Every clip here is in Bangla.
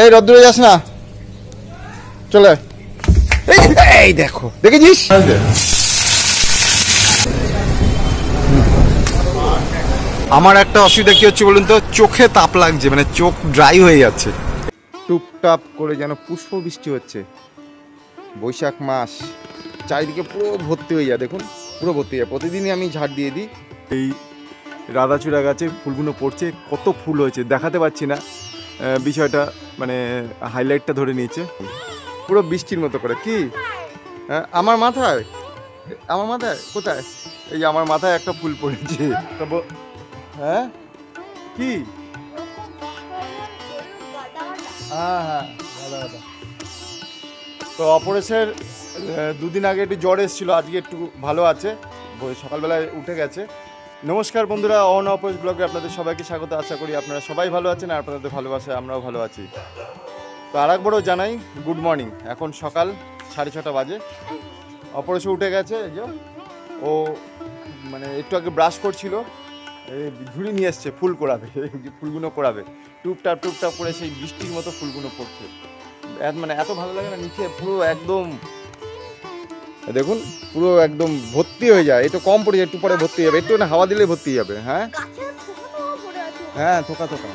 এই রোদ্দুরে যাস না, চলে এই দেখো, দেখেছিস? আমার একটা অসুবিধা কি হচ্ছে বলুন তো, চোখে তাপ লাগছে, মানে চোখ ড্রাই হয়ে যাচ্ছে। টুপটাপ করে যেন পুষ্প বৃষ্টি হচ্ছে। বৈশাখ মাস, চারিদিকে পুরো ভর্তি হয়ে যায়, দেখুন পুরো ভর্তি হয়ে যায়। প্রতিদিনই আমি ঝাড় দিয়ে দিই। এই রাধাচূড়া গাছে ফুলগুলো পড়ছে, কত ফুল হয়েছে দেখাতে পাচ্ছি না, বিষয়টা মানে হাইলাইটটা ধরে নিয়েছে পুরো বৃষ্টির মতো করে। কি আমার মাথায়, আমার মাথায় কোথায়? এই যে আমার মাথায় একটা ফুল পড়েছে। হ্যাঁ কি? হ্যাঁ হ্যাঁ, ভালো কথা। তো অপরেশের দুদিন আগে একটু জ্বর এসেছিলো, আজকে একটু ভালো আছে, সকালবেলায় উঠে গেছে। নমস্কার বন্ধুরা, অন অপরেশ ব্লগে আপনাদের সবাইকে স্বাগত। আশা করি আপনারা সবাই ভালো আছেন, আর আপনাদের ভালোবাসায় আমরাও ভালো আছি। তো আর একবারও জানাই গুড মর্নিং। এখন সকাল 6:30 বাজে। অপরেশে উঠে গেছে, এই যে ও মানে একটু আগে ব্রাশ করছিল, ঝুড়ি নিয়ে এসছে ফুল কোড়াবে, ফুলগুলো কোড়াবে। টুপটাপ টুপটাপ করে সেই বৃষ্টির মতো ফুলগুলো পড়ছে, মানে এত ভালো লাগে না। নিচে পুরো একদম দেখুন, পুরো একদম ভর্তি হয়ে যায়। একটু কম পড়ে যায়, একটু পরে ভর্তি যাবে, একটু না হাওয়া দিলে ভর্তি যাবে। হ্যাঁ হ্যাঁ, থোকা থোকা।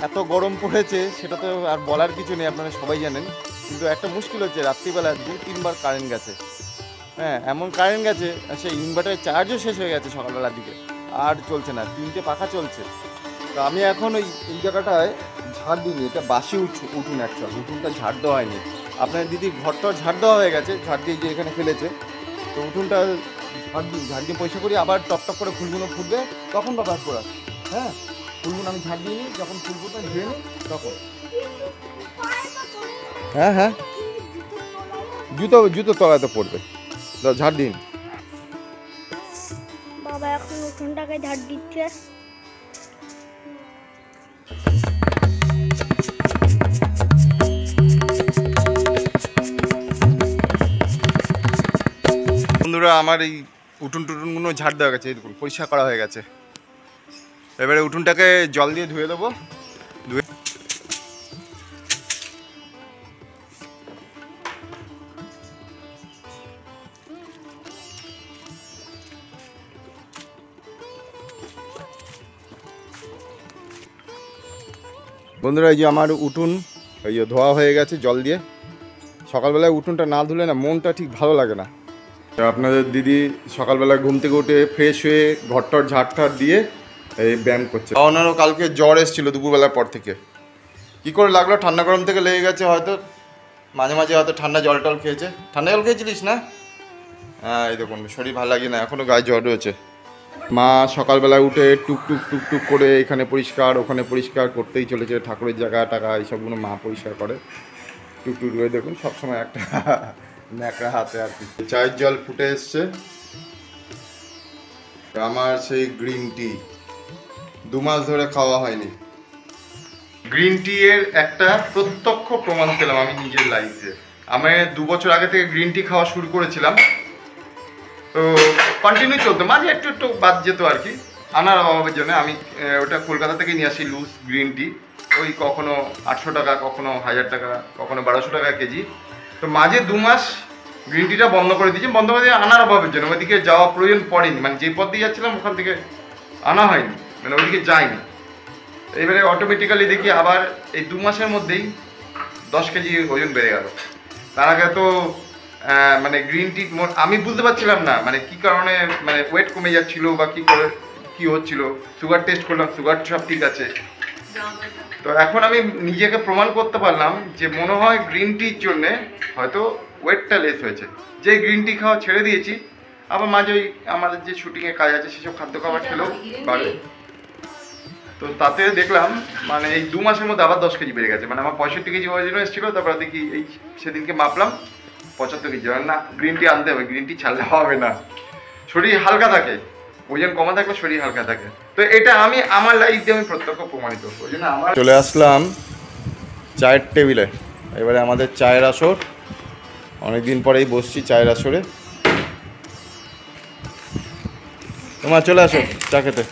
এত গরম পড়েছে সেটা তো আর বলার কিছু নেই, আপনারা সবাই জানেন। কিন্তু একটা মুশকিল হচ্ছে, রাত্রিবেলা 2-3 বার কারেন্ট গেছে। হ্যাঁ, এমন কারেন্ট গেছে, সেই ইনভার্টারের চার্জও শেষ হয়ে গেছে সকালবেলার দিকে, আর চলছে না, 3টে পাখা চলছে। তো আমি এখন এই জায়গাটায় ঝাড় দিইনি, এটা বাসি উঠুন, অ্যাকচুয়াল উঠুনটা ঝাড় দেওয়া হয়নি। আপনার দিদির ঘরটা ঝাড় দেওয়া হয়ে গেছে, ঝাড় দিয়ে যে এখানে ফেলেছে, তো উঠুনটা ঝাড় দিয়ে পয়সা করি, আবার টপ টপ করে ফুলগুলো ফুটবে, তখন বাবা করা। হ্যাঁ, ফুলগুলো আমি ঝাড় দিইনি, যখন ফুলগুলো ধুয়ে নিই তখন। হ্যাঁ হ্যাঁ, জুতো তলাতে পড়বে, ঝাড় দিন। বাবা এখন উঠোনটাকে ঝাড় দিচ্ছে। বন্ধুরা, আমার এই উঠোনগুলো ঝাড় দেওয়া গেছে, দেখুন পরিষ্কার করা হয়ে গেছে। এবারে উঠোনটাকে জল দিয়ে ধুয়ে দেবো। বন্ধুরা, এই যে আমার উঠোন এই যে ধোয়া হয়ে গেছে জল দিয়ে। সকালবেলায় উঠোনটা না ধুলে না মনটা ঠিক ভালো লাগে না। আপনাদের দিদি সকালবেলা ঘুম থেকে উঠে ফ্রেশ হয়ে ঘরটর ঝাড় দিয়ে এই ব্যায়াম করছে। ওনারও কালকে জ্বর এসেছিলো দুপুরবেলার পর থেকে। কী করে লাগলো, ঠান্ডা গরম থেকে লেগে গেছে হয়তো, মাঝে মাঝে হয়তো ঠান্ডা জল টল খেয়েছে। ঠান্ডা জল খেয়েছিলিস না? হ্যাঁ, এই দেখুন শরীর ভালো লাগে না, এখনও গায়ে জ্বর রয়েছে। মা সকালবেলায় উঠে টুক করে এখানে পরিষ্কার ওখানে পরিষ্কার করতেই চলেছে, ঠাকুরের জায়গা টাকা এইসবগুলো মা পরিষ্কার করে টুক করে। দেখুন সবসময় একটা ন্যাকড়া হাতে আর কি। চায়ের জল ফুটে এসছে, আমার সেই গ্রিন টি 2 মাস ধরে খাওয়া হয়নি। গ্রিন টি এর একটা প্রত্যক্ষ প্রমাণ পেলাম আমি নিজের লাইফে। আমি 2 বছর আগে থেকে গ্রিন টি খাওয়া শুরু করেছিলাম, তো কন্টিনিউ চলতো, মাঝে একটু একটু বাদ যেত আর কি, আনার অভাবের জন্য। আমি ওটা কলকাতা থেকে নিয়ে আসি, লুজ গ্রিন টি, ওই কখনো 800 টাকা, কখনো 1000 টাকা, কখনো 1200 টাকা কেজি। তো মাঝে 2 মাস গ্রিন টিটা বন্ধ করে দিয়েছি, বন্ধ করে দিয়ে আনার অভাবের জন্য। ওইদিকে যাওয়া প্রয়োজন পড়েনি, মানে যে পথ দিয়ে যাচ্ছিলাম ওখান থেকে আনা হয়নি, মানে ওইদিকে যাইনি। এবারে অটোমেটিক্যালি দেখি আবার এই 2 মাসের মধ্যেই 10 কেজি ওজন বেড়ে গেল। তার আগে তো মানে গ্রিন টি আমি বুঝতে পারছিলাম না মানে কি কারণে, মানে ওয়েট কমে যাচ্ছিল বা কি করে কি হচ্ছিল। সুগার টেস্ট করলাম, সুগার সব ঠিক আছে। তো এখন আমি নিজেকে প্রমাণ করতে পারলাম যে মনে হয় গ্রিন টির জন্যে হয়তো ওয়েটটা লেস হয়েছে। যে গ্রিন টি খাওয়া ছেড়ে দিয়েছি, আবার মাঝে ওই আমাদের যে শুটিংয়ে কাজ আছে সেসব খাদ্য খাবার খেলেও বাড়ে। তো তাতে দেখলাম মানে এই 2 মাসের মধ্যে আবার 10 কেজি বেড়ে গেছে। মানে আমার 65 কেজি ওজন এসেছিলো, তারপরে দেখি এই সেদিনকে মাপলাম 75 কেজি। না, গ্রিন টি আনতে হবে, গ্রিন টি ছাড়লে হবে না। শরীর হালকা থাকে, ওজন কমা থাকলে শরীর হালকা থাকে। তো এটা আমি আমার লাইফ দিয়ে আমি প্রত্যক্ষ প্রমাণিত। ওই জন্য আমার চলে আসলাম চায়ের টেবিলে। এবারে আমাদের চায়ের আসর, অনেকদিন পরেই বসছি চায়ের আসরে। তোমার চলে আসো চা খেতে,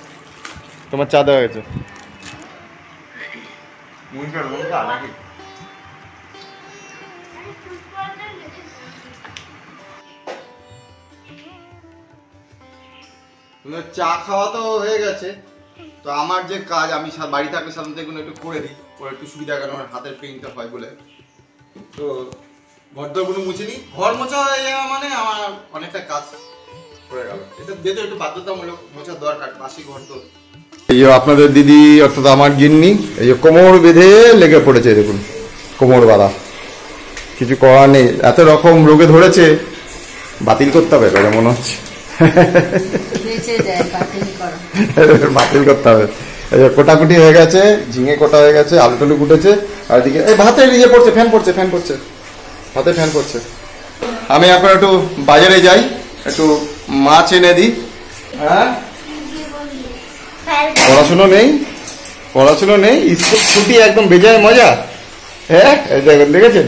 তোমার চা দেওয়া গেছে। চা খাওয়া তো হয়ে গেছে। তো আমার যে কাজ, আমি বাড়ি থাকলে সাধারণত এগুলো একটু করে দিই, করে একটু সুবিধা, কারণ আমার হাতের পেইন্টটা হয় বলে। তো ঘরদোরগুলো মুছে নিই। ঘর মোছা হয়ে যাওয়া মানে আমার অনেকটা কাজ হয়ে গেল। এটা যেহেতু একটু বাধ্যতামূলক মোছার দরকার, পাশে ঘর তো। এই যে আপনাদের দিদি অর্থাৎ আমার গিন্নি, এই যে কোমর বেঁধে লেগে পড়েছে, দেখুন কোমর বাঁধা, কিছু করার নেই। এত রকম রোগে ধরেছে, বাতিল করতে হবে এটা মনে হচ্ছে। বাতিল করতে হবে। এই যে কোটাকুটি হয়ে গেছে, ঝিঙে কোটা হয়ে গেছে, আলু টালু কুটেছে, আর এদিকে এই ভাতে ইয়ে পড়ছে, ফ্যান পড়ছে, ভাতে ফ্যান পড়ছে। আমি এখন একটু বাজারে যাই, একটু মাছ এনে দিই। হ্যাঁ, পড়াশুনো নেই, স্কুল ছুটি, একদম বেজায় মজা। হ্যাঁ, এই দেখেছেন,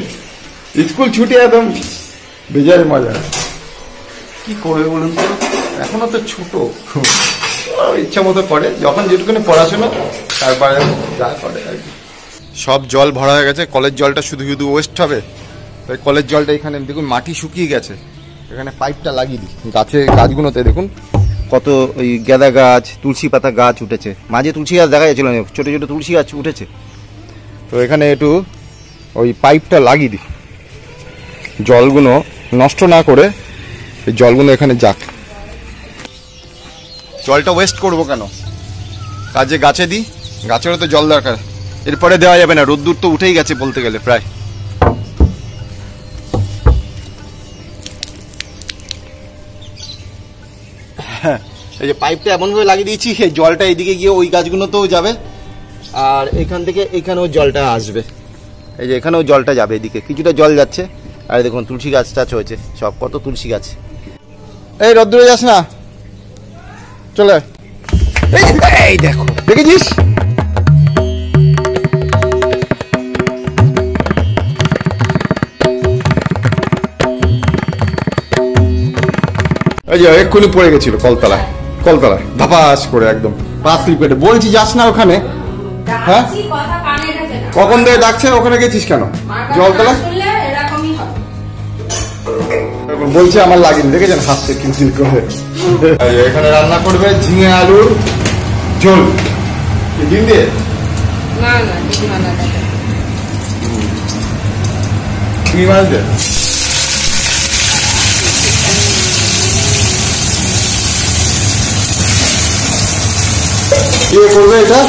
স্কুল ছুটি একদম বেজায় মজা। কি করবে বলুন তো, এখনো তো ছোট, ইচ্ছা মতো করে, যখন যেটুকুনি পড়াশোনা তারপরে যা করে আর কি। সব জল ভরা হয়ে গেছে, কলের জলটা শুধু শুধু ওয়েস্ট হবে, তাই কলের জলটা এখানে দেখুন মাটি শুকিয়ে গেছে, এখানে পাইপটা লাগিয়ে দিই। গাছগুলোতে দেখুন কত ওই গাঁদা গাছ, তুলসী পাতা গাছ উঠেছে, মাঝে তুলসী গাছ দেখা যাচ্ছিল না, ছোটো ছোটো তুলসী গাছ উঠেছে। তো এখানে একটু ওই পাইপটা লাগিয়ে দিই, জলগুলো নষ্ট না করে এই জলগুলো এখানে যাক। জলটা ওয়েস্ট করবো কেন, কাজে গাছে দিই, গাছেরও তো জল দরকার। এরপরে দেওয়া যাবে না, রোদ্দুর তো উঠেই গেছে বলতে গেলে প্রায়। এই যে পাইপটা এমনভাবে লাগিয়ে দিয়েছি, এই জলটা এদিকে গিয়ে ওই গাছগুলোতেও যাবে, আর এখান থেকে এখানেও জলটা আসবে। এই যে এখানেও জলটা যাবে, এদিকে কিছুটা জল যাচ্ছে। আর দেখুন তুলসী গাছ টাছ হয়েছে, সব কত তুলসী গাছ। এই রোদ্দুরে যাস না, চলে এই দেখো, দেখেছিস? এই যে এক্ষুনি পড়ে গেছিল কলতলায়, ধাপাস করে একদম পা স্লিপ কেটে। বলছি যাস না ওখানে। হ্যাঁ, কখন থেকে ডাকছে, ওখানে গেছিস কেন? জলতলা বলছে আমার লাগেনি, দেখেছেন হাসছে কিলকিল করে। এখানে রান্না করবে ঝিঙে আলুর ঝোল, ডিম দিয়ে। চিংড়ি মাছ দিয়ে কে করবে এটা?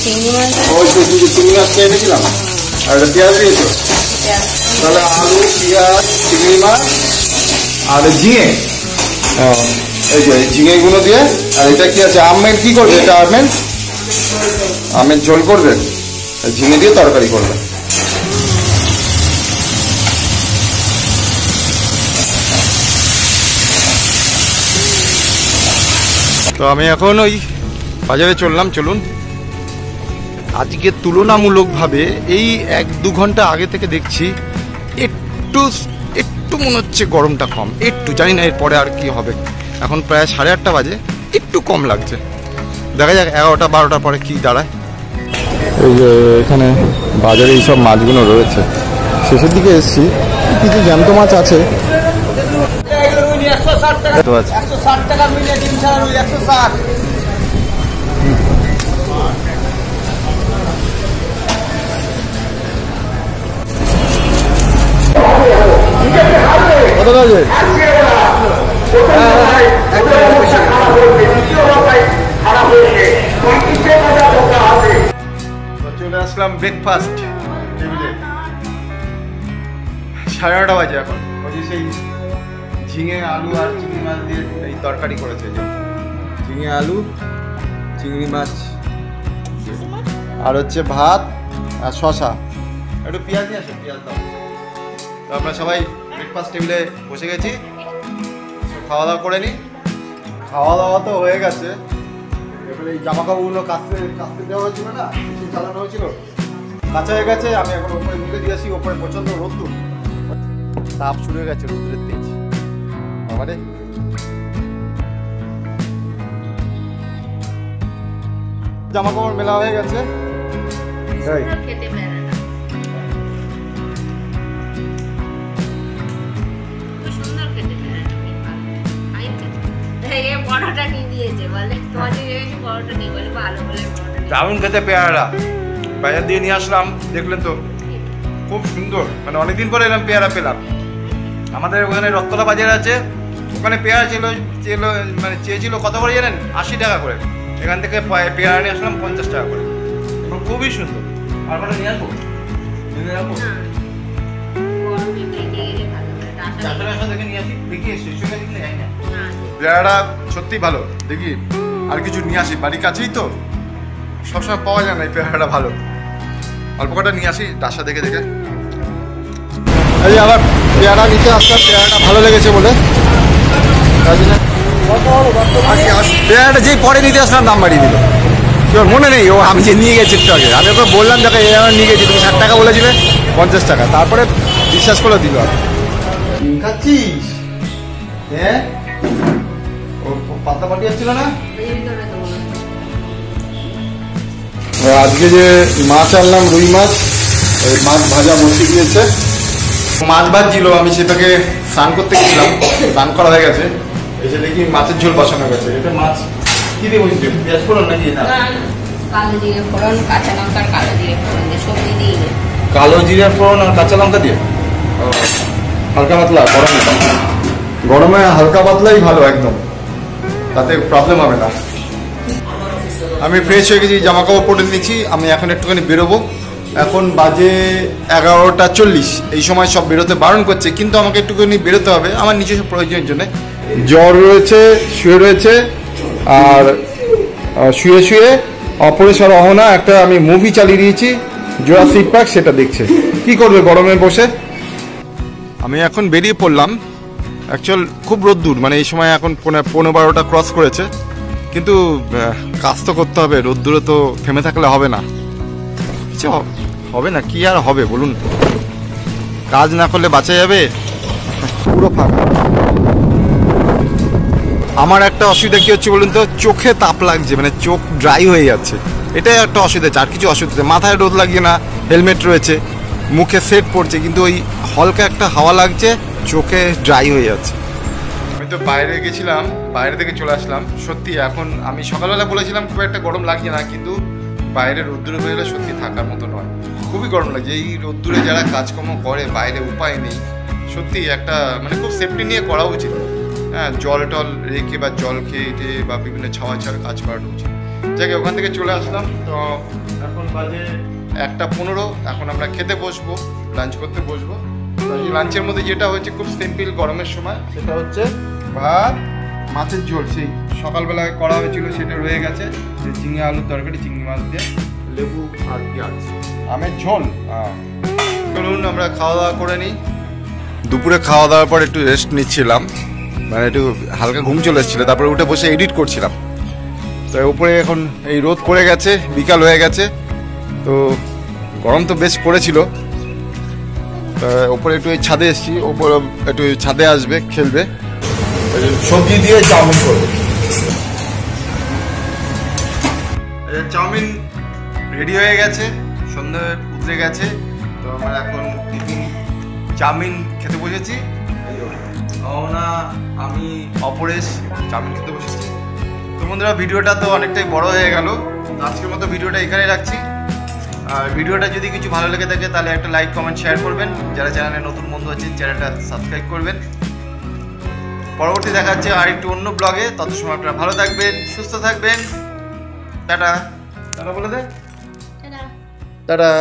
চিংড়ি মাছটা এনেছিলাম, আর এটা পেঁয়াজ দিয়েছো, তাহলে আলু, পেঁয়াজ, চিংড়ি মাছ আর ঝিঙে। এই যে ঝিঙে গুলো দিয়ে, আর এটা কি আছে, আমের কি করবে? এটা আমের ঝোল করবে, ঝিঙে দিয়ে তরকারি করবে। তো আমি এখন ওই বাজারে চলুন। আজকে তুলনামূলকভাবে এই 1-2 ঘন্টা আগে থেকে দেখছি একটু মনে হচ্ছে গরমটা কম, একটু, জানি না এরপরে আর কি হবে। এখন প্রায় 8:30 বাজে, একটু কম লাগছে, দেখা যাক 11টা-12টার পরে কি দাঁড়ায়। এই যে এখানে বাজারে এইসব মাছগুলো রয়েছে, শেষের দিকে এসছি, কিছু জ্যান্ত মাছ আছে। কত আছে? চলে আসলাম ব্রেকফাস্ট টেবিলে, 9:30 বাজে এখন। ওই সেই ঝিঙে আলু আর চিংড়ি মাছ দিয়ে এই তরকারি করেছে, যে ঝিঙে আলু চিংড়ি মাছ, আর হচ্ছে ভাত আর শশা, একটু পেঁয়াজ নিয়ে আসো, পেঁয়াজ দাও। তো আমরা সবাই ব্রেকফাস্ট টেবিলে বসে গেছি, খাওয়া দাওয়া করে নিই। খাওয়া দাওয়া তো হয়ে গেছে, এবারে এই জামা কাপড়গুলো কাচতে দেওয়া হয়েছিল না, চালানো হয়েছিল, কাঁচা হয়ে গেছে। আমি এখন ওপরে মিলে দিয়ে আসি, ওপরে প্রচন্ড রোদ্দুর, তাপ শুরু হয়ে গেছে, রোদ্দুরের তেজ। আমারে জামা কাপড় মেলা হয়ে গেছে। দারুণ খেতে পেয়ারা। বাজার দিয়ে নিয়ে আসলাম, দেখলেন তো খুব সুন্দর, মানে অনেকদিন পরে এরকম পেয়ারা পেলাম। আমাদের ওখানে রথতলা বাজার আছে, ওখানে পেয়ারা মানে চেয়েছিল কত করে জানেন? 80 টাকা করে। এখান থেকে পেয়ারা নিয়ে আসলাম 50 টাকা করে, এবং খুবই সুন্দর। আর মানে নিয়ে আসবো, নিয়ে আসবো পেয়ারাটা সত্যি ভালো। দেখি আর কিছু নিয়ে আসি, বাড়ির কাছেই তো, সবসময় পাওয়া যায় না এই পেয়ারাটা ভালো। অল্প কটা নিয়ে আসি ডাসা দেখে দেখে। এই আবার পেয়ারা নিতে আসলাম, পেয়ারাটা ভালো লেগেছে বলে। পেয়ারাটা যেই পরে নিতে আসলাম দাম বাড়িয়ে দিল। তোর মনে নেই? ও আমি যে নিয়ে গেছি একটু আগে, আমি ওকে বললাম দেখো এই আমার নিয়ে গেছি, তুমি 60 টাকা বলেছিলে, 50 টাকা। তারপরে বিশ্বাস করে দিল। আর খাচ্ছিস? হ্যাঁ, ও পাতা পাটি যাচ্ছিল না। আজকে যে মাছ আনলাম, রুই মাছ, ওই মাছ ভাজা বসে গিয়েছে। মাছ ভাজছিল, আমি সেটাকে স্নান করতে গেছিলাম, স্নান করা হয়ে গেছে। এসে দেখি মাছের ঝোল বসানো গেছে। এটা মাছ কি দিয়ে বসেছে? পেঁয়াজ ফোড়ন নাকি? না, কালো জিরে ফোড়ন, কাঁচা লঙ্কার কালো জিরে ফোড়ন দিয়ে, সবজি দিয়ে। কালো জিরে ফোড়ন আর কাঁচা লঙ্কা দিয়ে, হালকা পাতলা। গরমে হালকা পাতলাই ভালো একদম, তাতে প্রবলেম হবে না। আমি ফ্রেশ হয়ে গেছি, জামা কাপড় পরে নিচ্ছি। আমি এখন একটুখানি বেরোবো। এখন বাজে 11:40। এই সময় সব বেরোতে বারণ করছে, কিন্তু আমাকে একটুখানি বেরোতে হবে আমার নিজস্ব প্রয়োজনের জন্য। জ্বর রয়েছে, শুয়ে রয়েছে, আর শুয়ে শুয়ে অপরেশন অহনা একটা আমি মুভি চালিয়ে দিয়েছি, জুরাসিক পার্ক, সেটা দেখছে। কি করবে গরমে বসে? আমি এখন বেরিয়ে পড়লাম। অ্যাকচুয়াল খুব রোদ্দুর, মানে এই সময় এখন 11:15 ক্রস করেছে, কিন্তু কাজ তো করতে হবে। রোদ্দুরে তো থেমে থাকলে হবে না, কিছু হবে না। কি আর হবে বলুন? কাজ না করলে বাঁচা যাবে? পুরো ফাঁকা। আমার একটা অসুবিধা কি হচ্ছে বলুন তো, চোখে তাপ লাগছে, মানে চোখ ড্রাই হয়ে যাচ্ছে। এটাই একটা অসুবিধা, আর কিছু অসুবিধা। মাথায় রোদ লাগিয়ে না, হেলমেট রয়েছে, মুখে সেট পড়ছে, কিন্তু ওই হালকা একটা হাওয়া লাগছে, চোখে ড্রাই হয়ে যাচ্ছে। আমি তো বাইরে গেছিলাম, বাইরে থেকে চলে আসলাম। সত্যি এখন আমি সকালবেলা বলেছিলাম খুব একটা গরম লাগছে না, কিন্তু বাইরে রোদ্দুরে বেরোলে সত্যি থাকার মতো নয়, খুবই গরম লাগছে। এই রোদ্দুরে যারা কাজকর্ম করে বাইরে, উপায় নেই। সত্যি একটা মানে খুব সেফটি নিয়ে করা উচিত। হ্যাঁ, জল টল রেখে বা জল খেয়ে বা বিভিন্ন ছাওয়া কাজ করাটা উচিত। যাকে ওখান থেকে চলে আসলাম। তো এখন বাজে 1:15। এখন আমরা খেতে বসবো, লাঞ্চ করতে বসবো। লাঞ্চের মধ্যে যেটা হচ্ছে খুব সিম্পল গরমের সময়, সেটা হচ্ছে ভাত, মাছের ঝোল। সেই সকালবেলায় করা হয়েছিল, সেটা রয়ে গেছে। চিংড়ি আলুর তরকারি, চিংড়ি মাছ দিয়ে, লেবু আর পেঁয়াজ, আমের ঝোল। চলুন আমরা খাওয়া দাওয়া করে নিই। দুপুরে খাওয়া দাওয়ার পর একটু রেস্ট নিচ্ছিলাম, মানে একটু হালকা ঘুম চলে এসেছিলো। তারপরে উঠে বসে এডিট করছিলাম। তো উপরে এখন এই রোদ করে গেছে, বিকাল হয়ে গেছে, তো গরম তো বেশ পড়েছিল। ওপরে একটু এই ছাদে এসেছি, ওপরে একটু ছাদে আসবে, খেলবে। সবজি দিয়ে চাউমিন করবে। চাউমিন রেডি হয়ে গেছে, সন্ধ্যে উতরে গেছে। তো আমরা এখন টিফিন চাউমিন খেতে বসেছি। না, আমি অপরেশ চাউমিন খেতে বসেছি। তো বন্ধুরা, ভিডিওটা তো অনেকটাই বড় হয়ে গেল। আজকের মতো ভিডিওটা এখানে রাখছি। আর ভিডিওটা যদি কিছু ভালো লেগে থাকে তাহলে একটা লাইক, কমেন্ট, শেয়ার করবেন। যারা চ্যানেলে নতুন বন্ধু আছেন চ্যানেলটা সাবস্ক্রাইব করবেন। পরবর্তী দেখা যাচ্ছে আর একটু অন্য ব্লগে। তত সময় আপনারা ভালো থাকবেন, সুস্থ থাকবেন। টাটা। টাটা বলে দে। টাটা।